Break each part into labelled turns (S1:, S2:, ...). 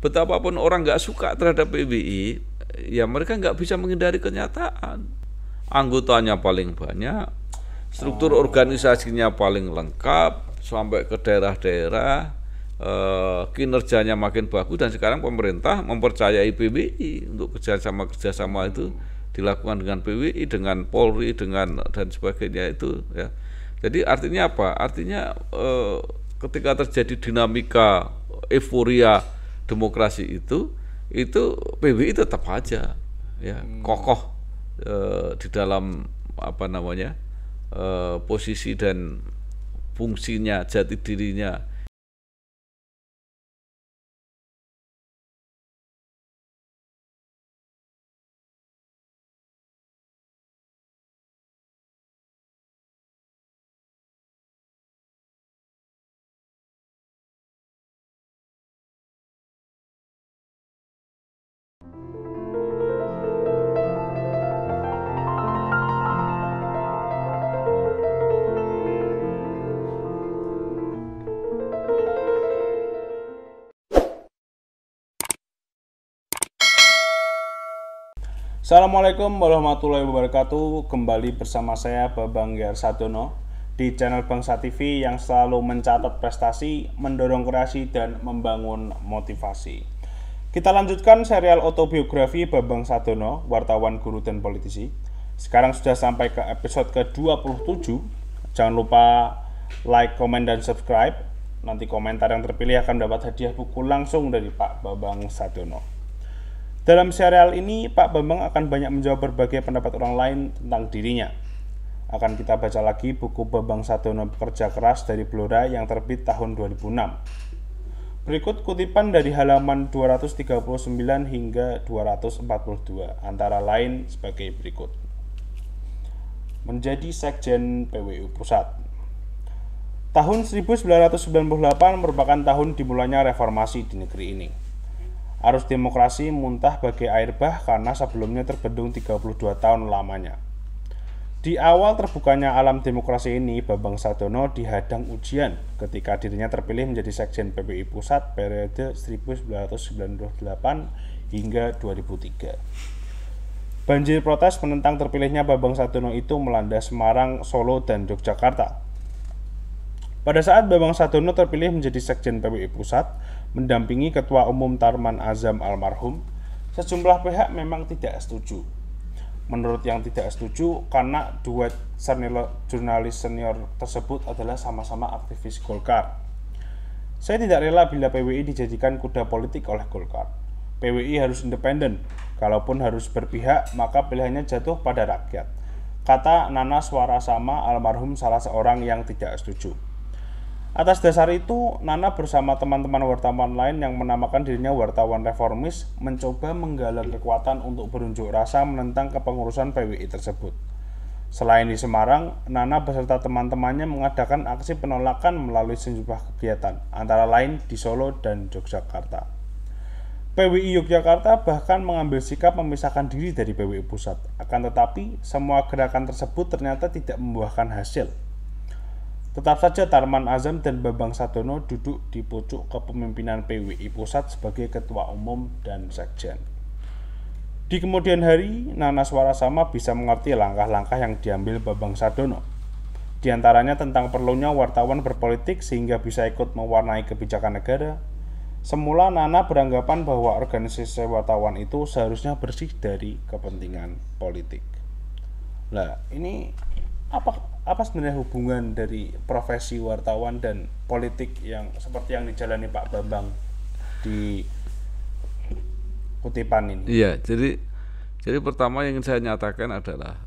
S1: betapapun orang nggak suka terhadap PBI, ya mereka nggak bisa menghindari kenyataan. Anggotanya paling banyak, struktur organisasinya paling lengkap, sampai ke daerah-daerah, kinerjanya makin bagus, dan sekarang pemerintah mempercayai PBI untuk kerjasama itu dilakukan dengan PBI, dengan Polri, dengan dan sebagainya itu ya. Jadi artinya apa? Artinya ketika terjadi dinamika euforia demokrasi itu PBI tetap aja ya kokoh di dalam apa namanya posisi dan fungsinya, jati dirinya.
S2: Assalamualaikum warahmatullahi wabarakatuh. Kembali bersama saya Babang Yarsadono di channel Bangsa TV yang selalu mencatat prestasi, mendorong kreasi, dan membangun motivasi. Kita lanjutkan serial autobiografi Babang Sadono, wartawan, guru, dan politisi. Sekarang sudah sampai ke episode ke-27. Jangan lupa like, komen, dan subscribe. Nanti komentar yang terpilih akan dapat hadiah buku langsung dari Pak Babang Sadono. Dalam serial ini, Pak Bambang akan banyak menjawab berbagai pendapat orang lain tentang dirinya. Akan kita baca lagi buku Babang Sadono Bekerja Keras dari Blora yang terbit tahun 2006. Berikut kutipan dari halaman 239 hingga 242, antara lain sebagai berikut. Menjadi Sekjen PWU Pusat. Tahun 1998 merupakan tahun dimulainya reformasi di negeri ini. Arus demokrasi muntah bagai air bah karena sebelumnya terbendung 32 tahun lamanya. Di awal terbukanya alam demokrasi ini, Babang Sadono dihadang ujian ketika dirinya terpilih menjadi Sekjen PPI Pusat periode 1998 hingga 2003. Banjir protes menentang terpilihnya Babang Sadono itu melanda Semarang, Solo, dan Yogyakarta. Pada saat Babang Sadono terpilih menjadi Sekjen PPI Pusat, mendampingi Ketua Umum Tarman Azam almarhum, sejumlah pihak memang tidak setuju. Menurut yang tidak setuju, karena dua jurnalis senior tersebut adalah sama-sama aktivis Golkar. Saya tidak rela bila PWI dijadikan kuda politik oleh Golkar. PWI harus independen, kalaupun harus berpihak, maka pilihannya jatuh pada rakyat, kata Nana Swarasama almarhum, salah seorang yang tidak setuju. Atas dasar itu, Nana bersama teman-teman wartawan lain yang menamakan dirinya wartawan reformis mencoba menggalang kekuatan untuk berunjuk rasa menentang kepengurusan PWI tersebut. Selain di Semarang, Nana beserta teman-temannya mengadakan aksi penolakan melalui sejumlah kegiatan, antara lain di Solo dan Yogyakarta. PWI Yogyakarta bahkan mengambil sikap memisahkan diri dari PWI Pusat. Akan tetapi, semua gerakan tersebut ternyata tidak membuahkan hasil. Tetap saja Tarman Azam dan Babang Sadono duduk di pucuk kepemimpinan PWI Pusat sebagai Ketua Umum dan Sekjen. Di kemudian hari, Nana Swarasama bisa mengerti langkah-langkah yang diambil Babang Sadono. Di antaranya tentang perlunya wartawan berpolitik sehingga bisa ikut mewarnai kebijakan negara. Semula Nana beranggapan bahwa organisasi wartawan itu seharusnya bersih dari kepentingan politik. Nah, ini apa sebenarnya hubungan dari profesi wartawan dan politik yang seperti yang dijalani Pak Bambang di kutipan ini?
S1: Iya, jadi pertama yang ingin saya nyatakan adalah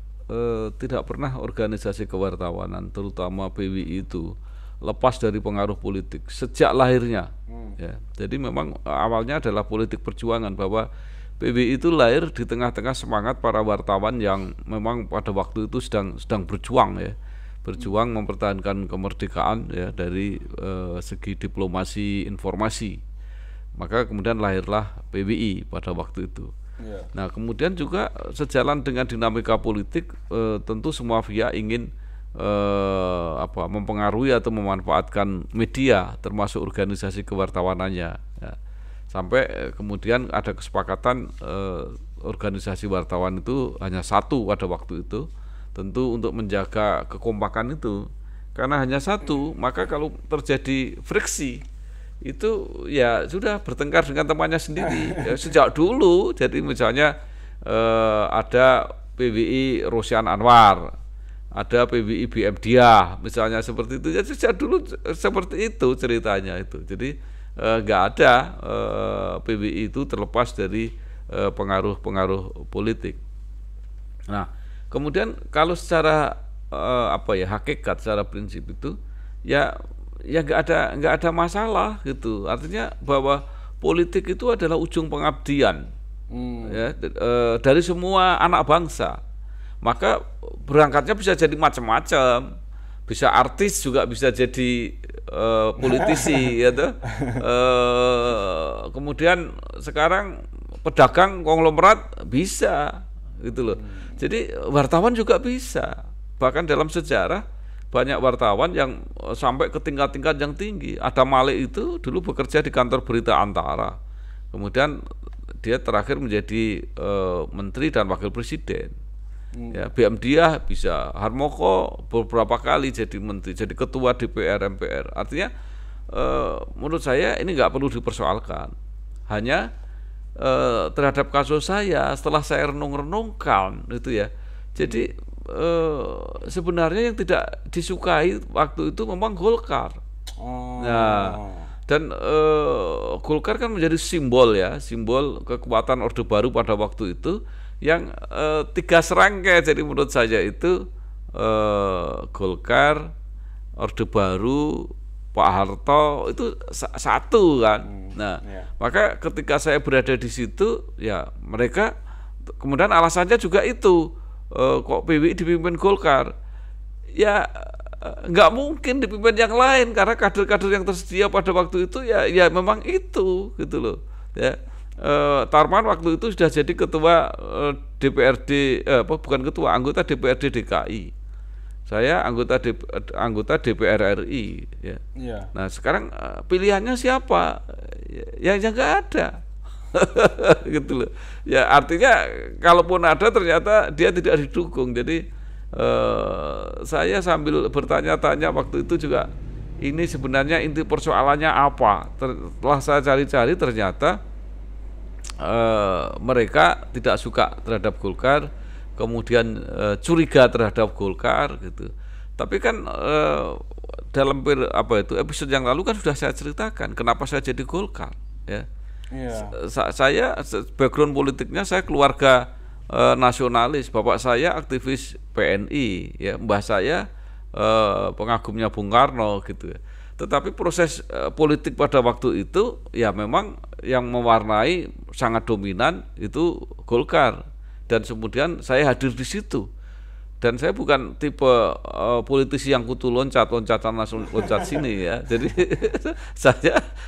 S1: tidak pernah organisasi kewartawanan, terutama PWI itu lepas dari pengaruh politik sejak lahirnya. Ya, jadi memang awalnya adalah politik perjuangan, bahwa PBI itu lahir di tengah-tengah semangat para wartawan yang memang pada waktu itu sedang berjuang ya, berjuang mempertahankan kemerdekaan ya dari segi diplomasi informasi. Maka kemudian lahirlah PBI pada waktu itu. Nah, kemudian juga sejalan dengan dinamika politik, tentu semua pihak ingin mempengaruhi atau memanfaatkan media, termasuk organisasi kewartawanannya. Ya. sampai kemudian ada kesepakatan organisasi wartawan itu hanya satu pada waktu itu, tentu untuk menjaga kekompakan itu. Karena hanya satu, maka kalau terjadi friksi itu ya sudah bertengkar dengan temannya sendiri ya, sejak dulu. Jadi misalnya ada PWI Rosian Anwar, ada PWI BM Diah, misalnya seperti itu. Ya sejak dulu seperti itu ceritanya itu. Jadi nggak ada PWI itu terlepas dari pengaruh-pengaruh politik. Nah, kemudian kalau secara hakikat, secara prinsip itu ya nggak ada masalah gitu. Artinya bahwa politik itu adalah ujung pengabdian ya, dari semua anak bangsa. Maka berangkatnya bisa jadi macam-macam, bisa artis juga bisa jadi politisi ya tuh. Kemudian sekarang pedagang konglomerat bisa gitu loh. Jadi wartawan juga bisa. Bahkan dalam sejarah banyak wartawan yang sampai ke tingkat-tingkat yang tinggi. Ada Malik itu dulu bekerja di kantor berita Antara. Kemudian dia terakhir menjadi menteri dan wakil presiden. Ya, BM Diah bisa, Harmoko beberapa kali jadi menteri, jadi ketua DPR MPR. Artinya menurut saya ini nggak perlu dipersoalkan. Hanya terhadap kasus saya, setelah saya renung-renungkan itu ya, jadi sebenarnya yang tidak disukai waktu itu memang Golkar. Nah, dan Golkar kan menjadi simbol ya, simbol kekuatan Orde Baru pada waktu itu, yang tiga serangkai. Jadi menurut saya itu Golkar, Orde Baru, Pak Harto itu satu kan. Nah, maka ketika saya berada di situ ya mereka kemudian alasannya juga itu, kok PWI dipimpin Golkar. Ya nggak mungkin dipimpin yang lain karena kader-kader yang tersedia pada waktu itu ya memang itu gitu loh ya. Tarman waktu itu sudah jadi ketua DPRD, bukan ketua, anggota DPRD DKI. Saya anggota DPR RI ya. Nah sekarang pilihannya siapa? Ya nggak ada. Gitu loh. Ya artinya kalaupun ada ternyata dia tidak didukung. Jadi saya sambil bertanya-tanya waktu itu juga, ini sebenarnya inti persoalannya apa? Setelah saya cari-cari ternyata mereka tidak suka terhadap Golkar, kemudian curiga terhadap Golkar gitu. Tapi kan dalam episode yang lalu kan sudah saya ceritakan kenapa saya jadi Golkar ya. Saya background politiknya, saya keluarga nasionalis. Bapak saya aktivis PNI ya, mbah saya pengagumnya Bung Karno gitu ya. Tetapi proses politik pada waktu itu ya memang yang mewarnai sangat dominan itu Golkar, dan kemudian saya hadir di situ. Dan saya bukan tipe politisi yang kutu loncatan langsung loncat sini ya. Jadi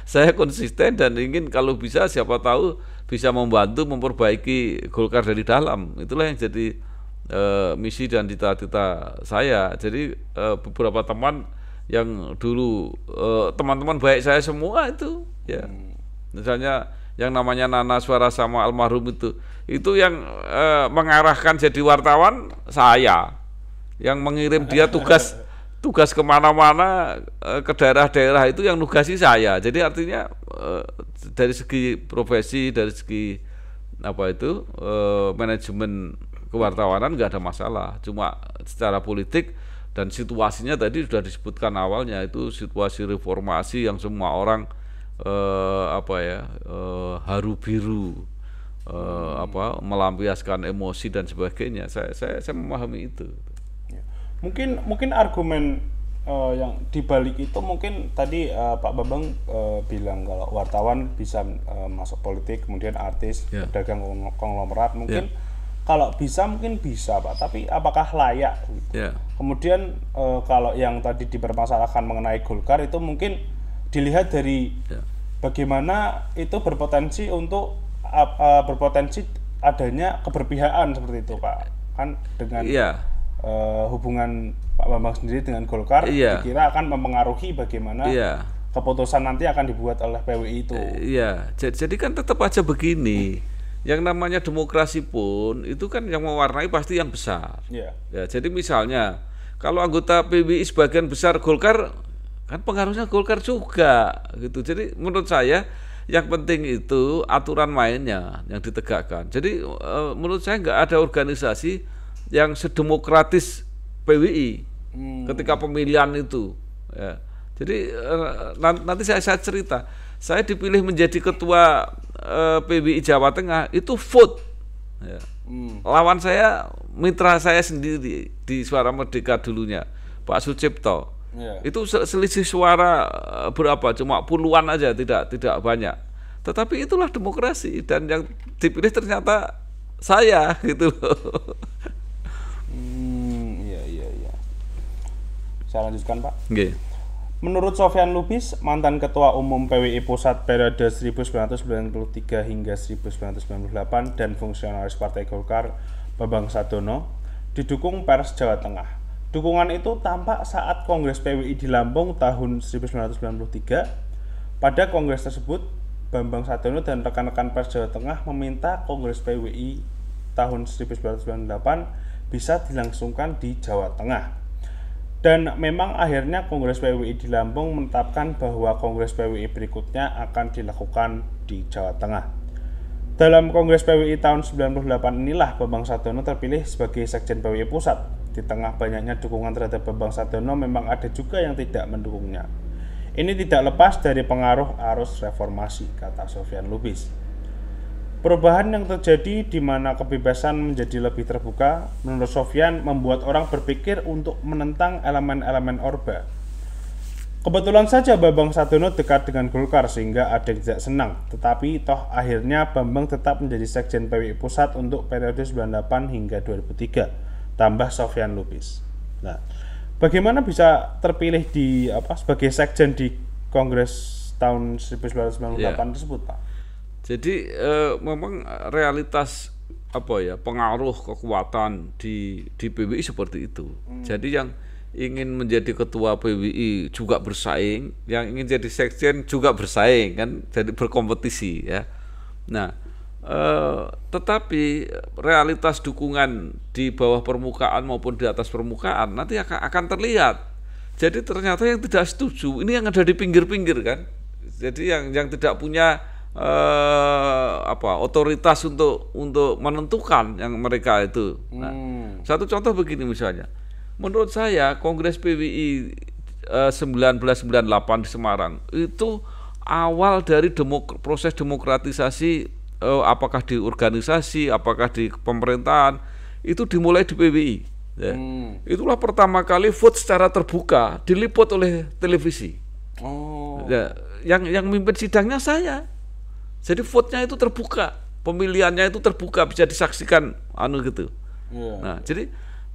S1: saya konsisten dan ingin kalau bisa siapa tahu bisa membantu memperbaiki Golkar dari dalam. Itulah yang jadi misi dan cita-cita saya. Jadi beberapa teman yang dulu teman-teman baik saya semua itu ya, misalnya yang namanya Nana Suara sama almarhum itu yang mengarahkan jadi wartawan saya, yang mengirim dia tugas kemana-mana ke daerah-daerah itu yang nugasi saya. Jadi artinya dari segi profesi, dari segi manajemen kewartawanan nggak ada masalah. Cuma secara politik dan situasinya tadi sudah disebutkan awalnya, itu situasi reformasi yang semua orang haru biru, melampiaskan emosi dan sebagainya. Saya memahami itu.
S2: Mungkin argumen yang dibalik itu mungkin tadi Pak Bambang bilang kalau wartawan bisa masuk politik, kemudian artis, pedagang konglomerat mungkin. Kalau bisa mungkin bisa Pak, tapi apakah layak? Kemudian kalau yang tadi dipermasalahkan mengenai Golkar itu mungkin dilihat dari bagaimana itu berpotensi untuk berpotensi adanya keberpihakan seperti itu Pak. Kan dengan hubungan Pak Bambang sendiri dengan Golkar dikira akan mempengaruhi bagaimana keputusan nanti akan dibuat oleh PWI itu.
S1: Iya, jadi kan tetap aja begini. Yang namanya demokrasi pun itu kan yang mewarnai pasti yang besar.
S2: Iya.
S1: Ya, jadi misalnya kalau anggota PBI sebagian besar Golkar, kan pengaruhnya Golkar juga gitu. Jadi menurut saya yang penting itu aturan mainnya yang ditegakkan. Jadi menurut saya nggak ada organisasi yang sedemokratis PBI ketika pemilihan itu. Ya. Jadi nanti saya cerita. Saya dipilih menjadi ketua PBI Jawa Tengah itu vote. Ya. Lawan saya mitra saya sendiri di Suara Merdeka dulunya, Pak Sucipto.
S2: Yeah.
S1: Itu selisih suara berapa? Cuma puluhan aja, tidak banyak. Tetapi itulah demokrasi dan yang dipilih ternyata saya gitu loh.
S2: Iya. Saya lanjutkan, Pak.
S1: Okay.
S2: Menurut Sofyan Lubis, mantan Ketua Umum PWI Pusat periode 1993 hingga 1998 dan fungsionaris Partai Golkar, Bambang Sadono, didukung pers Jawa Tengah. Dukungan itu tampak saat Kongres PWI di Lampung tahun 1993. Pada kongres tersebut, Bambang Sadono dan rekan-rekan pers Jawa Tengah meminta Kongres PWI tahun 1998 bisa dilangsungkan di Jawa Tengah. Dan memang akhirnya Kongres PWI di Lampung menetapkan bahwa Kongres PWI berikutnya akan dilakukan di Jawa Tengah. Dalam Kongres PWI tahun 98 inilah Bambang Sadono terpilih sebagai Sekjen PWI Pusat. Di tengah banyaknya dukungan terhadap Bambang Sadono memang ada juga yang tidak mendukungnya. Ini tidak lepas dari pengaruh arus reformasi, kata Sofyan Lubis. Perubahan yang terjadi di mana kebebasan menjadi lebih terbuka, menurut Sofyan membuat orang berpikir untuk menentang elemen-elemen Orba. Kebetulan saja Bambang Sadono dekat dengan Golkar sehingga ada yang tidak senang, tetapi toh akhirnya Bambang tetap menjadi Sekjen PWI Pusat untuk periode 98 hingga 2003, tambah Sofyan Lubis. Nah, bagaimana bisa terpilih sebagai Sekjen di Kongres tahun 1998 tersebut, Pak?
S1: Jadi memang realitas pengaruh kekuatan di PBI seperti itu. Jadi yang ingin menjadi ketua PBI juga bersaing, yang ingin jadi sekjen juga bersaing kan, jadi berkompetisi ya. Nah, tetapi realitas dukungan di bawah permukaan maupun di atas permukaan nanti akan terlihat. Jadi ternyata yang tidak setuju ini yang ada di pinggir-pinggir kan. Jadi yang tidak punya otoritas untuk menentukan yang mereka itu. Nah, satu contoh begini misalnya. Menurut saya Kongres PWI 1998 di Semarang itu awal dari proses demokratisasi, apakah di organisasi, apakah di pemerintahan, itu dimulai di PWI. Ya. Itulah pertama kali vote secara terbuka diliput oleh televisi. Ya, yang mimpin sidangnya saya. Jadi vote-nya itu terbuka, pemilihannya itu terbuka, bisa disaksikan gitu. Yeah. Nah,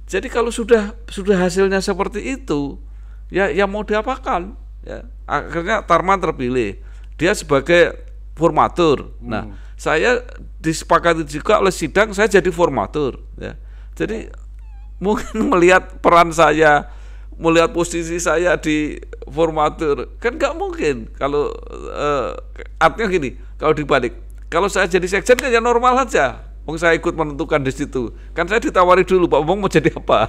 S1: jadi kalau sudah hasilnya seperti itu, ya mau diapakan? Ya, akhirnya Tarman terpilih, dia sebagai formatur. Nah, saya disepakati juga oleh sidang, saya jadi formatur. Ya, jadi mungkin melihat peran saya, melihat posisi saya di formatur, kan nggak mungkin kalau artinya gini. Kalau dibalik, kalau saya jadi sekjen kan ya normal aja. Wong saya ikut menentukan di situ. Kan saya ditawari dulu, Pak Bambang mau jadi apa?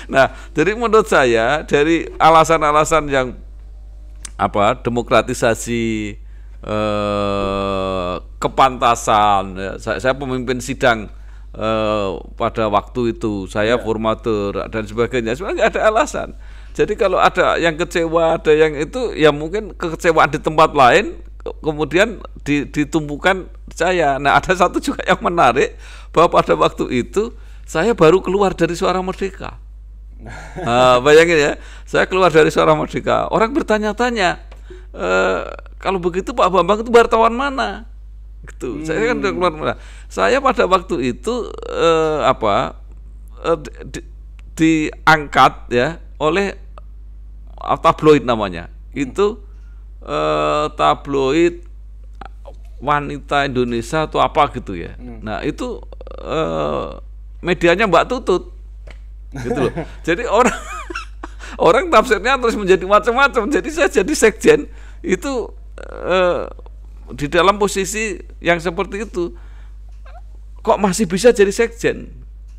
S1: Nah, jadi menurut saya dari alasan-alasan yang demokratisasi, kepantasan, ya, saya pemimpin sidang pada waktu itu, saya formatur dan sebagainya. Sebenarnya ada alasan. Jadi kalau ada yang kecewa, ada yang itu, ya mungkin kekecewaan di tempat lain, kemudian ditumpukan saya. Nah, ada satu juga yang menarik, bahwa pada waktu itu saya baru keluar dari Suara Merdeka. Nah, bayangin ya, saya keluar dari Suara Merdeka. Orang bertanya-tanya, kalau begitu Pak Bambang itu wartawan mana? Gitu. Saya kan keluar mana? Saya pada waktu itu diangkat ya oleh tabloid namanya. Itu tabloid Wanita Indonesia atau apa gitu ya. Nah, itu medianya Mbak Tutut. Gitu loh. Jadi orang tafsirnya terus menjadi macam-macam. Jadi saya jadi sekjen itu di dalam posisi yang seperti itu kok masih bisa jadi sekjen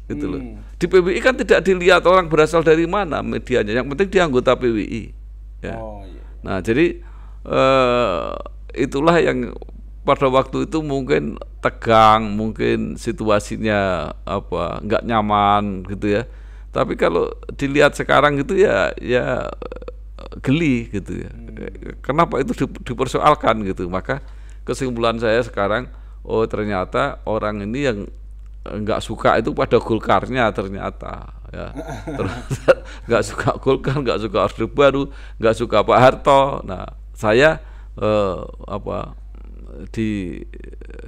S1: gitu loh. Di PBI kan tidak dilihat orang berasal dari mana medianya, yang penting dia anggota PBI ya. Nah jadi itulah yang pada waktu itu mungkin tegang, mungkin situasinya nggak nyaman gitu ya. Tapi kalau dilihat sekarang gitu ya geli gitu ya. Kenapa itu dipersoalkan gitu? Maka kesimpulan saya sekarang, oh ternyata orang ini yang nggak suka itu pada Golkarnya ternyata ya. Nggak suka Golkar, nggak suka Orde Baru, nggak suka Pak Harto. Nah saya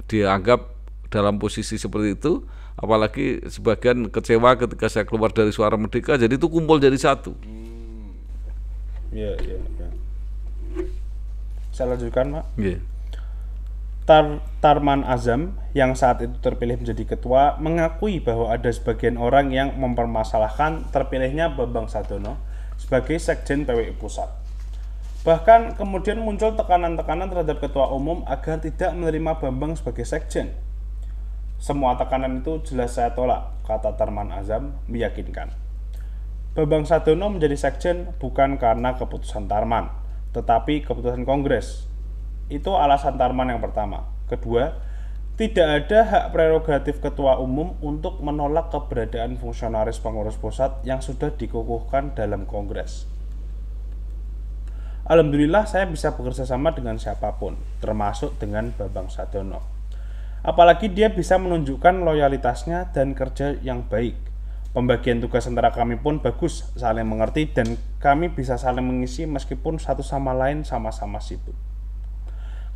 S1: dianggap dalam posisi seperti itu, apalagi sebagian kecewa ketika saya keluar dari Suara Merdeka, jadi itu kumpul jadi satu.
S2: Iya. Saya lanjutkan, Pak.
S1: Iya.
S2: Tarman Azam yang saat itu terpilih menjadi ketua mengakui bahwa ada sebagian orang yang mempermasalahkan terpilihnya Bambang Sadono sebagai sekjen PWI Pusat. Bahkan kemudian muncul tekanan-tekanan terhadap ketua umum agar tidak menerima Bambang sebagai sekjen. Semua tekanan itu jelas saya tolak, kata Tarman Azam meyakinkan. Bambang Sadono menjadi sekjen bukan karena keputusan Tarman, tetapi keputusan Kongres. Itu alasan Tarman yang pertama. Kedua, tidak ada hak prerogatif ketua umum untuk menolak keberadaan fungsionaris pengurus pusat yang sudah dikukuhkan dalam Kongres. Alhamdulillah saya bisa bekerja sama dengan siapapun, termasuk dengan Bambang Sadono. Apalagi dia bisa menunjukkan loyalitasnya dan kerja yang baik. Pembagian tugas antara kami pun bagus, saling mengerti, dan kami bisa saling mengisi meskipun satu sama lain sama-sama sibuk.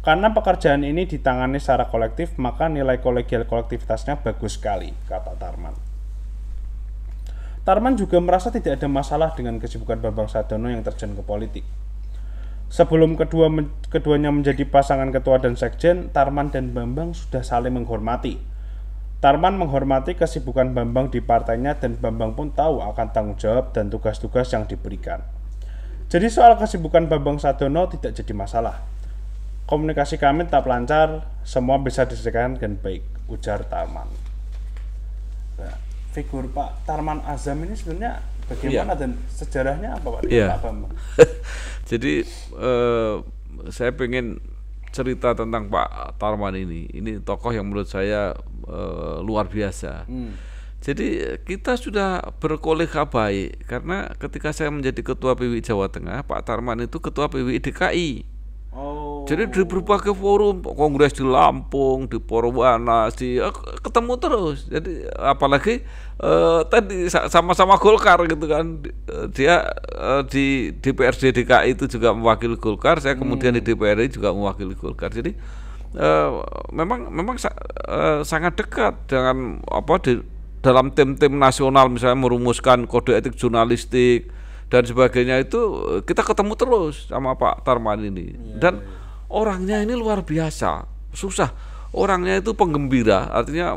S2: Karena pekerjaan ini ditangani secara kolektif, maka nilai kolegial kolektivitasnya bagus sekali, kata Tarman. Tarman juga merasa tidak ada masalah dengan kesibukan Bambang Sadono yang terjun ke politik. Sebelum keduanya menjadi pasangan ketua dan sekjen, Tarman dan Bambang sudah saling menghormati. Tarman menghormati kesibukan Bambang di partainya dan Bambang pun tahu akan tanggung jawab dan tugas-tugas yang diberikan. Jadi soal kesibukan Bambang Sadono tidak jadi masalah. Komunikasi kami tetap lancar, semua bisa diselesaikan dengan baik, ujar Tarman. Nah, figur Pak Tarman Azam ini sebenarnya bagaimana dan sejarahnya apa Pak? Pak Bambang?
S1: Jadi saya pengen cerita tentang Pak Tarman ini. Ini tokoh yang menurut saya luar biasa. Jadi kita sudah berkolega baik karena ketika saya menjadi ketua PWI Jawa Tengah, Pak Tarman itu ketua PWI DKI. Jadi di berbagai forum, kongres di Lampung, di Purwanas, ketemu terus. Jadi apalagi tadi sama-sama Golkar gitu kan. Dia di DPRD DKI itu juga mewakili Golkar, saya kemudian di DPRD juga mewakili Golkar. Jadi memang sangat dekat dengan dalam tim-tim nasional, misalnya merumuskan kode etik jurnalistik dan sebagainya, itu kita ketemu terus sama Pak Tarman ini. Dan orangnya ini luar biasa, susah. Orangnya itu penggembira, artinya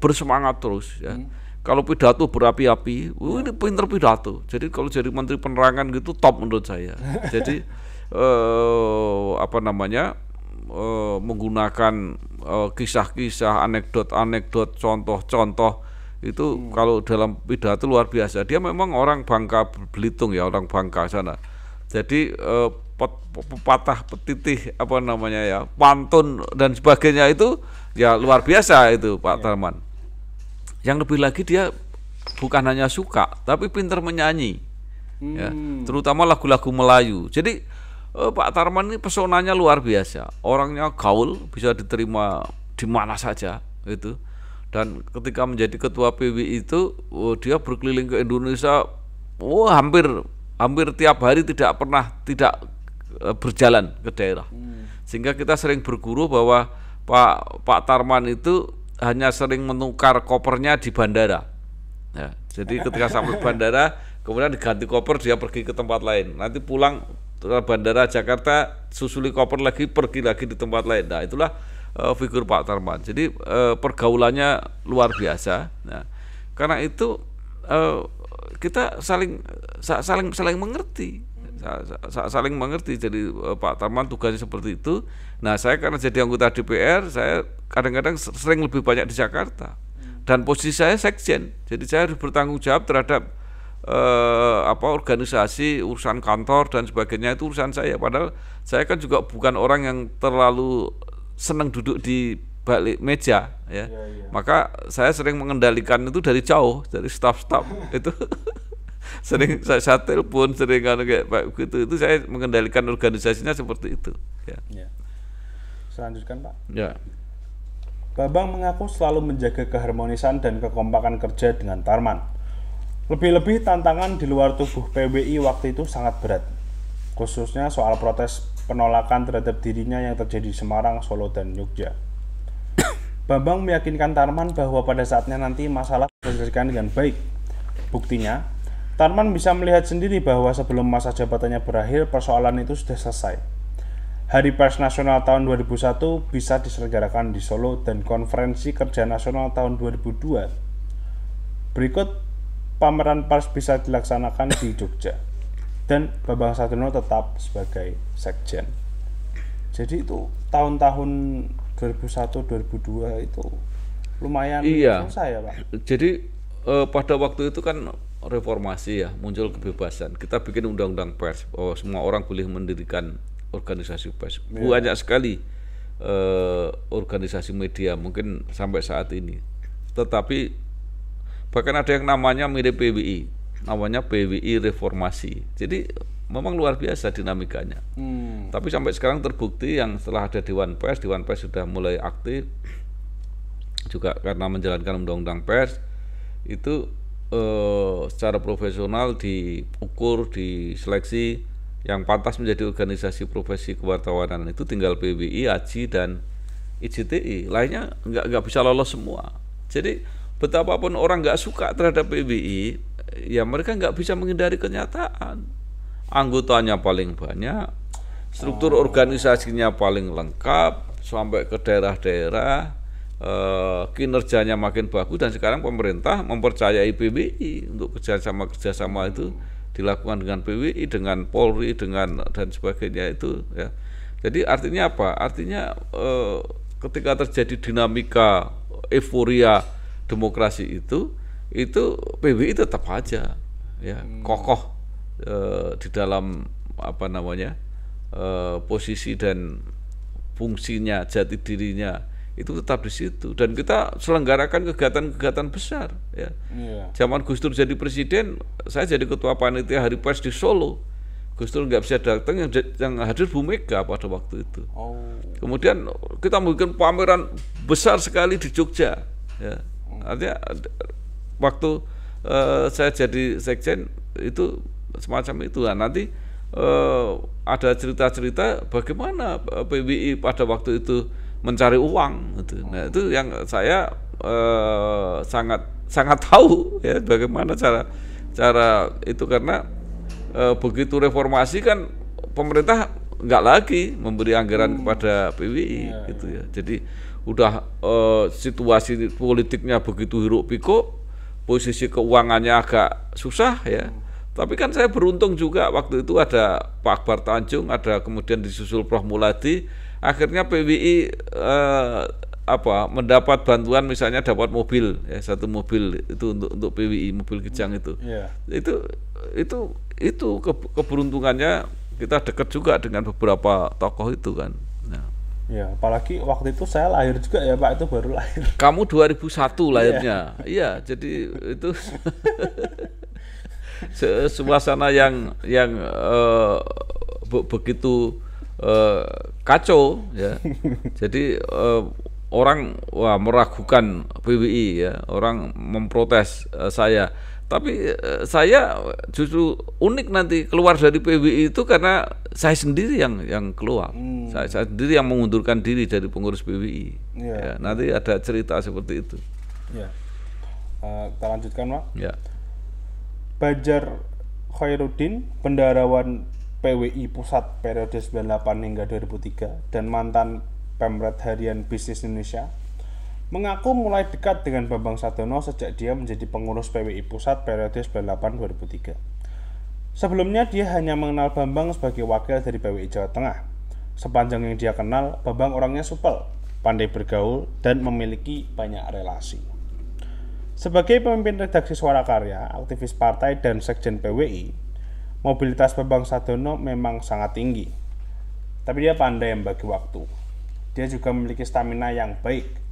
S1: bersemangat terus ya. Kalau pidato berapi-api, ini pinter pidato. Jadi kalau jadi Menteri Penerangan gitu top menurut saya. Jadi menggunakan kisah-kisah, anekdot-anekdot, contoh-contoh itu kalau dalam pidato luar biasa. Dia memang orang Bangka Belitung ya, orang Bangka sana. Jadi pepatah petitih pantun dan sebagainya itu ya luar biasa itu Pak Tarman. Yang lebih lagi dia bukan hanya suka tapi pintar menyanyi, ya, terutama lagu-lagu Melayu. Jadi Pak Tarman ini pesonanya luar biasa, orangnya gaul, bisa diterima di mana saja itu. Dan ketika menjadi ketua PWI itu dia berkeliling ke Indonesia, hampir tiap hari, tidak pernah tidak berjalan ke daerah. Sehingga kita sering berguru bahwa Pak Tarman itu hanya sering menukar kopernya di bandara. Ya, jadi ketika sampai bandara, kemudian diganti koper, dia pergi ke tempat lain. Nanti pulang ke bandara Jakarta, susuli koper lagi, pergi lagi di tempat lain. Nah, itulah figur Pak Tarman. Jadi pergaulannya luar biasa. Nah, karena itu kita saling mengerti. Saling mengerti. Jadi Pak Tarman tugasnya seperti itu. Nah, saya karena jadi anggota DPR, saya kadang-kadang sering lebih banyak di Jakarta. Dan posisi saya sekjen. Jadi saya harus bertanggung jawab terhadap organisasi, urusan kantor dan sebagainya, itu urusan saya. Padahal saya kan juga bukan orang yang terlalu senang duduk di balik meja, ya. Maka saya sering mengendalikan itu dari jauh, dari staf-staf itu. Sering saya telepon, sering kayak begitu. Itu saya mengendalikan organisasinya seperti itu. Ya.
S2: Selanjutkan, Pak.
S1: Ya.
S2: Bambang mengaku selalu menjaga keharmonisan dan kekompakan kerja dengan Tarman. Lebih-lebih tantangan di luar tubuh PWI waktu itu sangat berat, khususnya soal protes penolakan terhadap dirinya yang terjadi di Semarang, Solo, dan Jogja. Bambang meyakinkan Tarman bahwa pada saatnya nanti masalah diselesaikan dengan baik. Buktinya, Tarman bisa melihat sendiri bahwa sebelum masa jabatannya berakhir, persoalan itu sudah selesai. Hari Pers Nasional tahun 2001 bisa diselenggarakan di Solo dan Konferensi Kerja Nasional tahun 2002. Berikut pameran pers bisa dilaksanakan di Jogja. Dan Bambang Satriono tetap sebagai sekjen. Jadi itu tahun-tahun 2001-2002 itu lumayan susah ya, Pak.
S1: Jadi pada waktu itu kan reformasi ya, muncul kebebasan. Kita bikin undang-undang pers, semua orang boleh mendirikan organisasi pers. Banyak sekali organisasi media mungkin sampai saat ini. Tetapi bahkan ada yang namanya mirip PWI, namanya PWI Reformasi. Jadi memang luar biasa dinamikanya. Tapi sampai sekarang terbukti yang setelah ada Dewan Pers sudah mulai aktif juga karena menjalankan undang-undang pers itu secara profesional diukur, diseleksi yang pantas menjadi organisasi profesi kewartawanan itu tinggal PWI, AJI dan IJTI, lainnya nggak bisa lolos semua. Jadi betapapun orang nggak suka terhadap PWI, ya mereka nggak bisa menghindari kenyataan. Anggotanya paling banyak, struktur organisasinya paling lengkap, sampai ke daerah-daerah, kinerjanya makin bagus, dan sekarang pemerintah mempercayai PWI untuk kerjasama itu dilakukan dengan PWI, dengan Polri, dan sebagainya itu, ya. Jadi artinya apa? Artinya ketika terjadi dinamika euforia demokrasi itu PWI tetap aja ya kokoh di dalam posisi dan fungsinya, jati dirinya itu tetap di situ, dan kita selenggarakan kegiatan-kegiatan besar ya. Zaman Gus Dur jadi presiden, saya jadi ketua panitia Hari Pers di Solo. Gus Dur nggak bisa datang, yang hadir Bu Mega pada waktu itu. Kemudian kita membuat pameran besar sekali di Jogja ya. Artinya waktu saya jadi sekjen itu semacam itu. Nah, nanti ada cerita-cerita bagaimana PWI pada waktu itu mencari uang gitu. Nah, itu yang saya sangat tahu ya, bagaimana cara itu, karena begitu reformasi kan pemerintah nggak lagi memberi anggaran kepada PWI gitu ya. Jadi udah situasi politiknya begitu hiruk pikuk, posisi keuangannya agak susah ya. Tapi kan saya beruntung juga waktu itu ada Pak Akbar Tanjung, ada kemudian disusul Prof Muladi, akhirnya PWI mendapat bantuan, misalnya dapat mobil ya, 1 mobil itu untuk PWI, mobil Kijang itu. Itu keberuntungannya, kita dekat juga dengan beberapa tokoh itu kan. Nah.
S2: Ya, apalagi waktu itu saya lahir juga ya Pak, itu baru lahir.
S1: Kamu 2001 lahirnya. Iya, jadi itu suasana yang begitu kacau ya. Jadi orang meragukan PWI ya, orang memprotes saya. Tapi saya justru unik nanti keluar dari PWI itu karena saya sendiri yang keluar. Saya sendiri yang mengundurkan diri dari pengurus PWI. Ya, nanti ada cerita seperti itu.
S2: Ya. Kita lanjutkan, Pak.
S1: Ya.
S2: Bajar Khairuddin, bendaharawan PWI Pusat periode 98 hingga 2003 dan mantan Pemret Harian Bisnis Indonesia, mengaku mulai dekat dengan Bambang Sadono sejak dia menjadi pengurus PWI Pusat periode 98-2003. Sebelumnya dia hanya mengenal Bambang sebagai wakil dari PWI Jawa Tengah. Sepanjang yang dia kenal, Bambang orangnya supel, pandai bergaul, dan memiliki banyak relasi. Sebagai pemimpin redaksi Suara Karya, aktivis partai, dan sekjen PWI, mobilitas Bambang Sadono memang sangat tinggi. Tapi dia pandai membagi waktu. Dia juga memiliki stamina yang baik.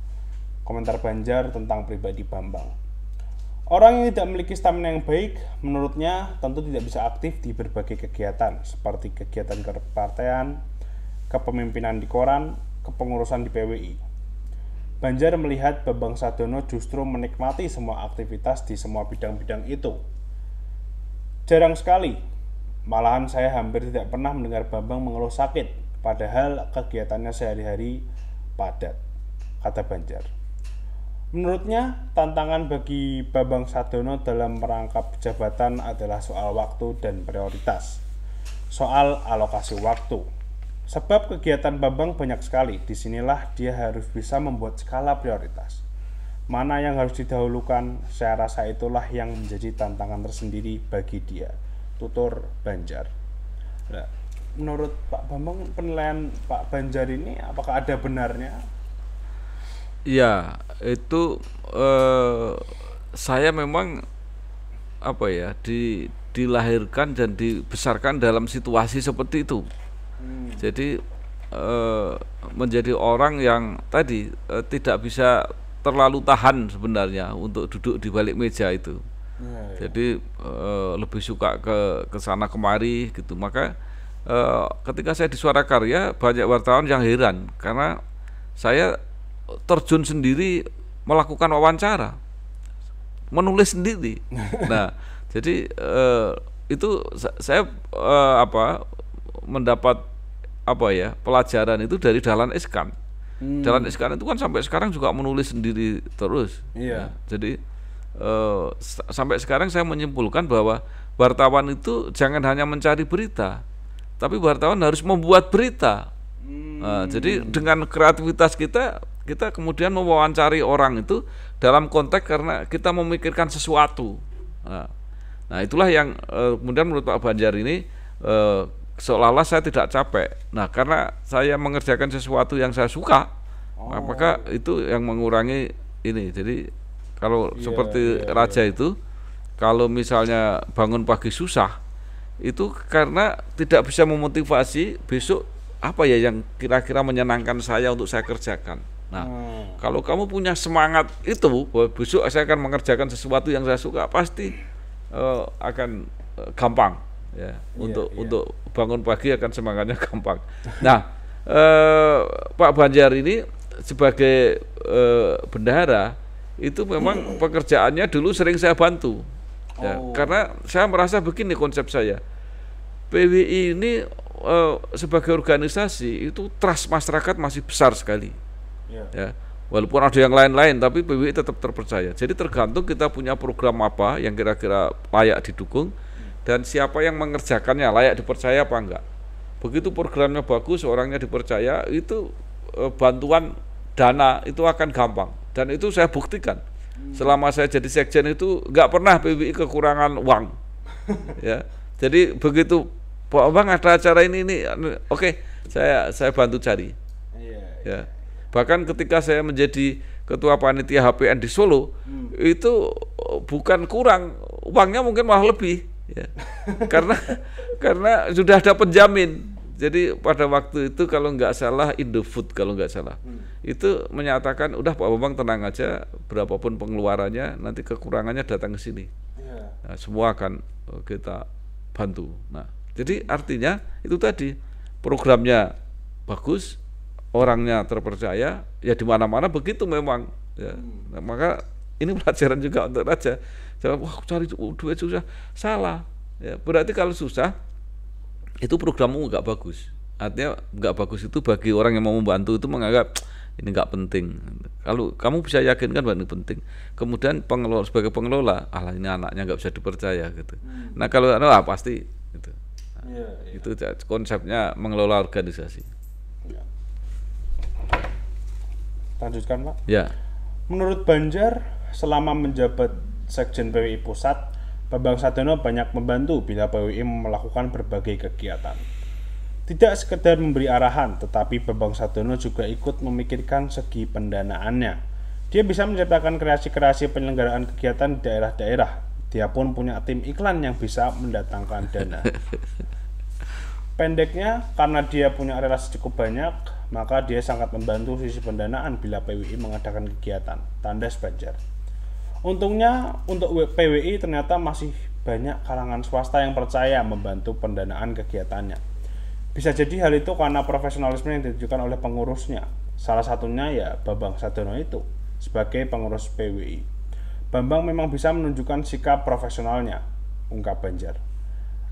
S2: Komentar Banjar tentang pribadi Bambang. Orang yang tidak memiliki stamina yang baik, menurutnya tentu tidak bisa aktif di berbagai kegiatan, seperti kegiatan kepartaian, kepemimpinan di koran, kepengurusan di PWI. Banjar melihat Bambang Sadono justru menikmati semua aktivitas di semua bidang-bidang itu. Jarang sekali, malahan saya hampir tidak pernah mendengar Bambang mengeluh sakit, padahal kegiatannya sehari-hari padat, kata Banjar. Menurutnya, tantangan bagi Bambang Sadono dalam merangkap jabatan adalah soal waktu dan prioritas. Soal alokasi waktu. Sebab kegiatan Bambang banyak sekali, disinilah dia harus bisa membuat skala prioritas. Mana yang harus didahulukan, saya rasa itulah yang menjadi tantangan tersendiri bagi dia, tutur Banjar. Nah, menurut Pak Bambang, penilaian Pak Banjar ini apakah ada benarnya?
S1: Ya, itu saya memang apa ya dilahirkan dan dibesarkan dalam situasi seperti itu. Jadi menjadi orang yang tadi tidak bisa terlalu tahan sebenarnya untuk duduk di balik meja itu. Jadi lebih suka ke sana kemari gitu. Maka ketika saya di Suara Karya, banyak wartawan yang heran karena saya terjun sendiri melakukan wawancara, menulis sendiri. Nah, jadi itu saya mendapat pelajaran itu dari Dahlan Iskan. Dahlan Iskan itu kan sampai sekarang juga menulis sendiri terus.
S2: Iya.
S1: Jadi sampai sekarang saya menyimpulkan bahwa wartawan itu jangan hanya mencari berita, tapi wartawan harus membuat berita. Jadi dengan kreativitas kita kemudian mewawancari orang itu dalam konteks karena kita memikirkan sesuatu. Nah itulah yang kemudian menurut Pak Banjar ini seolah-olah saya tidak capek. Nah karena saya mengerjakan sesuatu yang saya suka, maka itu yang mengurangi ini. Jadi kalau seperti Raja itu, kalau misalnya bangun pagi susah, itu karena tidak bisa memotivasi besok apa ya yang kira-kira menyenangkan saya untuk saya kerjakan. Nah, kalau kamu punya semangat itu, bahwa besok saya akan mengerjakan sesuatu yang saya suka, pasti akan gampang ya. Untuk bangun pagi akan semangatnya gampang. Nah, Pak Banjar ini sebagai bendahara itu memang pekerjaannya dulu sering saya bantu. Ya, karena saya merasa begini konsep saya. PWI ini sebagai organisasi itu trust masyarakat masih besar sekali. Ya, walaupun ada yang lain-lain, tapi PWI tetap terpercaya. Jadi tergantung kita punya program apa yang kira-kira layak didukung dan siapa yang mengerjakannya, layak dipercaya apa enggak. Begitu programnya bagus, orangnya dipercaya, itu bantuan dana itu akan gampang. Dan itu saya buktikan. Selama saya jadi sekjen itu enggak pernah PWI kekurangan uang. Ya, jadi begitu Pak Bang ada acara ini, oke, saya bantu cari. Ya. Bahkan ketika saya menjadi ketua panitia HPN di Solo, itu bukan kurang, uangnya mungkin malah lebih, ya. karena sudah ada penjamin. Jadi pada waktu itu kalau nggak salah Indofood kalau nggak salah, itu menyatakan udah Pak Bambang tenang aja, berapapun pengeluarannya nanti kekurangannya datang ke sini, nah, semua akan kita bantu. Nah, jadi artinya itu tadi programnya bagus. Orangnya terpercaya, ya di mana-mana begitu memang. Ya. Nah, maka ini pelajaran juga untuk Raja. Jangan wah cari duit susah, salah. Ya, berarti kalau susah itu programmu nggak bagus. Artinya nggak bagus itu bagi orang yang mau membantu itu menganggap ini nggak penting. Kalau kamu bisa yakinkan bahwa ini penting, kemudian sebagai pengelola, ini anaknya nggak bisa dipercaya gitu. Nah kalau pasti gitu. Nah, itu konsepnya mengelola organisasi.
S2: Lanjutkan Pak.
S1: Ya.
S2: Menurut Banjar, selama menjabat Sekjen PWI Pusat, Bambang Sadono banyak membantu bila PWI melakukan berbagai kegiatan. Tidak sekedar memberi arahan, tetapi Bambang Sadono juga ikut memikirkan segi pendanaannya. Dia bisa menciptakan kreasi-kreasi penyelenggaraan kegiatan di daerah-daerah. Dia pun punya tim iklan yang bisa mendatangkan dana. Pendeknya, karena dia punya relasi cukup banyak, maka dia sangat membantu sisi pendanaan bila PWI mengadakan kegiatan. Tandas Banjar. Untungnya, untuk PWI ternyata masih banyak kalangan swasta yang percaya membantu pendanaan kegiatannya. Bisa jadi hal itu karena profesionalisme yang ditunjukkan oleh pengurusnya. Salah satunya ya Bambang Sadono itu, sebagai pengurus PWI. Bambang memang bisa menunjukkan sikap profesionalnya, ungkap Banjar.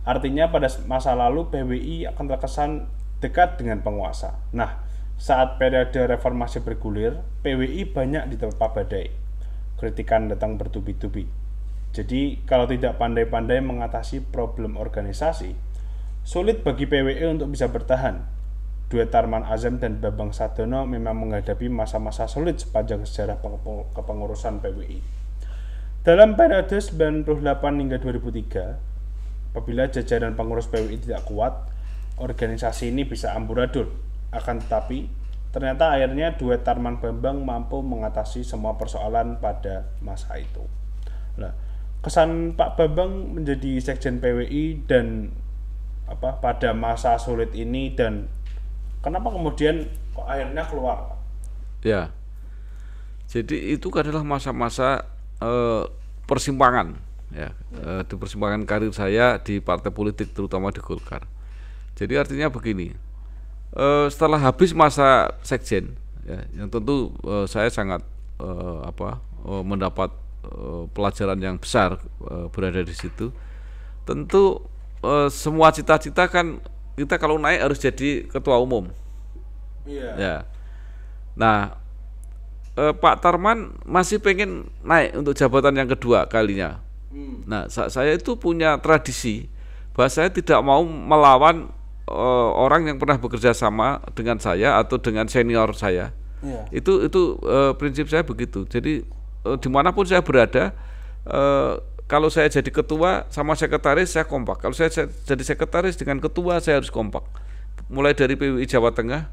S2: Artinya pada masa lalu PWI akan terkesan dekat dengan penguasa. Nah, saat periode reformasi bergulir, PWI banyak diterpa badai. Kritikan datang bertubi-tubi. Jadi, kalau tidak pandai-pandai mengatasi problem organisasi, sulit bagi PWI untuk bisa bertahan. Duet Tarman Azam dan Bambang Sadono memang menghadapi masa-masa sulit sepanjang sejarah kepengurusan PWI. Dalam periode 98 hingga 2003, apabila jajaran pengurus PWI tidak kuat, organisasi ini bisa amburadul. Akan tetapi, ternyata akhirnya duet Tarman Bambang mampu mengatasi semua persoalan pada masa itu. Nah, kesan Pak Bambang menjadi Sekjen PWI dan pada masa sulit ini, dan kenapa kemudian kok akhirnya keluar?
S1: Ya, jadi itu adalah masa-masa persimpangan, ya, di persimpangan karir saya di partai politik, terutama di Golkar. Jadi artinya begini, setelah habis masa sekjen, ya, yang tentu saya sangat mendapat pelajaran yang besar berada di situ. Tentu semua cita-cita kan kita kalau naik harus jadi ketua umum.
S2: Iya.
S1: Ya. Nah, Pak Tarman masih pengen naik untuk jabatan yang kedua kalinya. Nah, saya itu punya tradisi bahwa saya tidak mau melawan orang yang pernah bekerja sama dengan saya atau dengan senior saya.
S2: Iya.
S1: Itu prinsip saya begitu. Jadi dimanapun saya berada, kalau saya jadi ketua sama sekretaris saya kompak. Kalau saya jadi sekretaris dengan ketua saya harus kompak. Mulai dari PWI Jawa Tengah,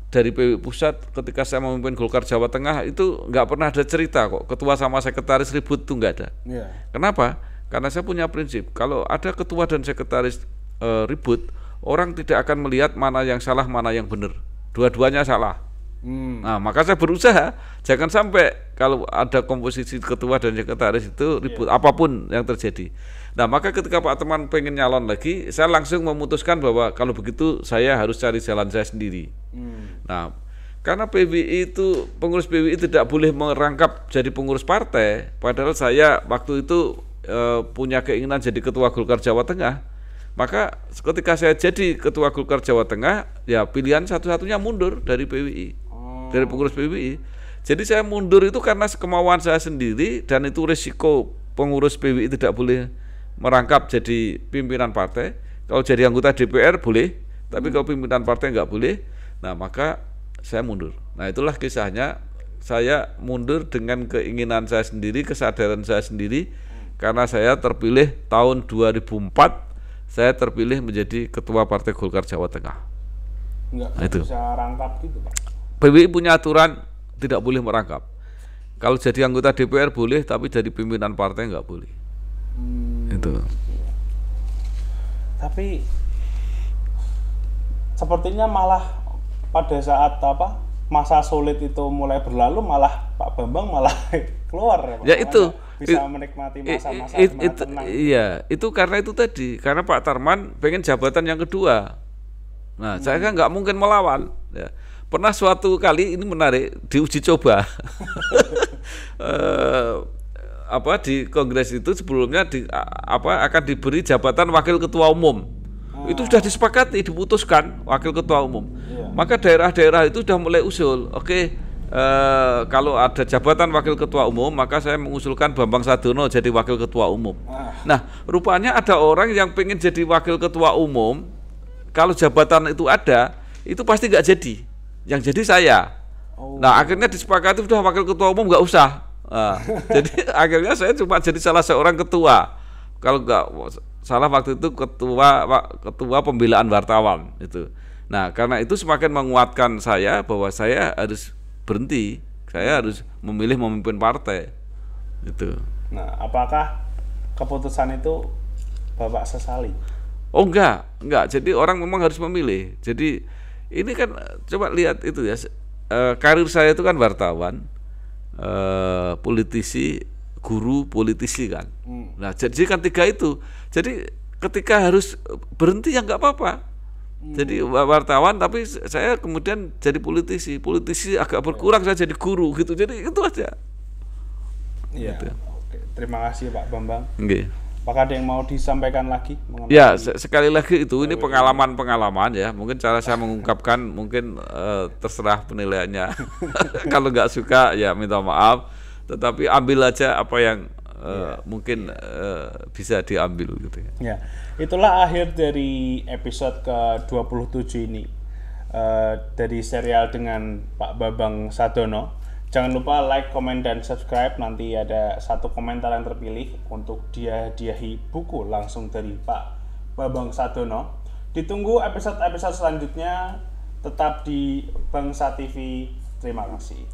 S1: dari PWI Pusat, ketika saya memimpin Golkar Jawa Tengah itu nggak pernah ada cerita kok ketua sama sekretaris ribut, tuh nggak ada.
S2: Yeah.
S1: Kenapa? Karena saya punya prinsip, kalau ada ketua dan sekretaris ribut, orang tidak akan melihat mana yang salah mana yang benar, dua-duanya salah. Nah, maka saya berusaha jangan sampai kalau ada komposisi ketua dan sekretaris itu ribut, apapun yang terjadi. Nah, maka ketika Pak Tarman pengen nyalon lagi, saya langsung memutuskan bahwa kalau begitu saya harus cari jalan saya sendiri. Nah, karena PWI itu, pengurus PWI tidak boleh merangkap jadi pengurus partai, padahal saya waktu itu punya keinginan jadi ketua Golkar Jawa Tengah. Maka ketika saya jadi ketua Golkar Jawa Tengah, ya pilihan satu-satunya mundur dari PWI, dari pengurus PWI. Jadi saya mundur itu karena kemauan saya sendiri, dan itu risiko pengurus PWI tidak boleh merangkap jadi pimpinan partai. Kalau jadi anggota DPR boleh, tapi kalau pimpinan partai nggak boleh. Nah, maka saya mundur. Nah, itulah kisahnya. Saya mundur dengan keinginan saya sendiri, kesadaran saya sendiri, karena saya terpilih tahun 2004. Saya terpilih menjadi ketua Partai Golkar Jawa Tengah.
S2: Nggak bisa rangkap gitu, Pak.
S1: PWI punya aturan tidak boleh merangkap. Kalau jadi anggota DPR boleh, tapi jadi pimpinan partai nggak boleh. Itu.
S2: Tapi sepertinya malah pada saat masa sulit itu mulai berlalu, malah Pak Bambang malah keluar ya, Pak.
S1: Ya itu
S2: bisa menikmati masa-masa tenang.
S1: Iya, itu karena itu tadi, karena Pak Tarman pengen jabatan yang kedua. Nah, saya kan nggak mungkin melawan. Ya. Pernah suatu kali, ini menarik, diuji coba. Di kongres itu sebelumnya akan diberi jabatan wakil ketua umum. Itu sudah disepakati, diputuskan wakil ketua umum. Maka daerah-daerah itu sudah mulai usul, kalau ada jabatan wakil ketua umum, maka saya mengusulkan Bambang Sadono jadi wakil ketua umum. Nah, rupanya ada orang yang pengen jadi wakil ketua umum, kalau jabatan itu ada, itu pasti nggak jadi. Yang jadi saya. Nah, akhirnya disepakati udah wakil ketua umum nggak usah. Nah, jadi akhirnya saya cuma jadi salah seorang ketua. Kalau nggak salah waktu itu ketua pembelaan wartawan itu. Nah, karena itu semakin menguatkan saya bahwa saya harus berhenti. Saya harus memilih memimpin partai. Itu.
S2: Nah, apakah keputusan itu Bapak sesali?
S1: Oh enggak. Jadi orang memang harus memilih. Jadi ini kan coba lihat itu ya. Karir saya itu kan wartawan, politisi, guru, politisi kan. Nah, jadi kan 3 itu. Jadi ketika harus berhenti ya nggak apa-apa. Jadi wartawan tapi saya kemudian jadi politisi agak berkurang, saya jadi guru gitu. Jadi itu aja.
S2: Iya.
S1: Gitu.
S2: Oke. Terima kasih Pak Bambang.
S1: Nggih.
S2: Apakah ada yang mau disampaikan lagi mengenai
S1: Ya, sekali lagi itu ini pengalaman ya. Mungkin cara saya mengungkapkan mungkin terserah penilaiannya. Kalau nggak suka ya minta maaf. Tetapi ambil aja apa yang mungkin bisa diambil gitu ya.
S2: Ya, itulah akhir dari episode ke-27 ini dari serial dengan Pak Bambang Sadono. Jangan lupa like, komen, dan subscribe. Nanti ada 1 komentar yang terpilih untuk dihadiahi buku langsung dari Pak Bambang Sadono. Ditunggu episode-episode selanjutnya. Tetap di Bangsa TV. Terima kasih.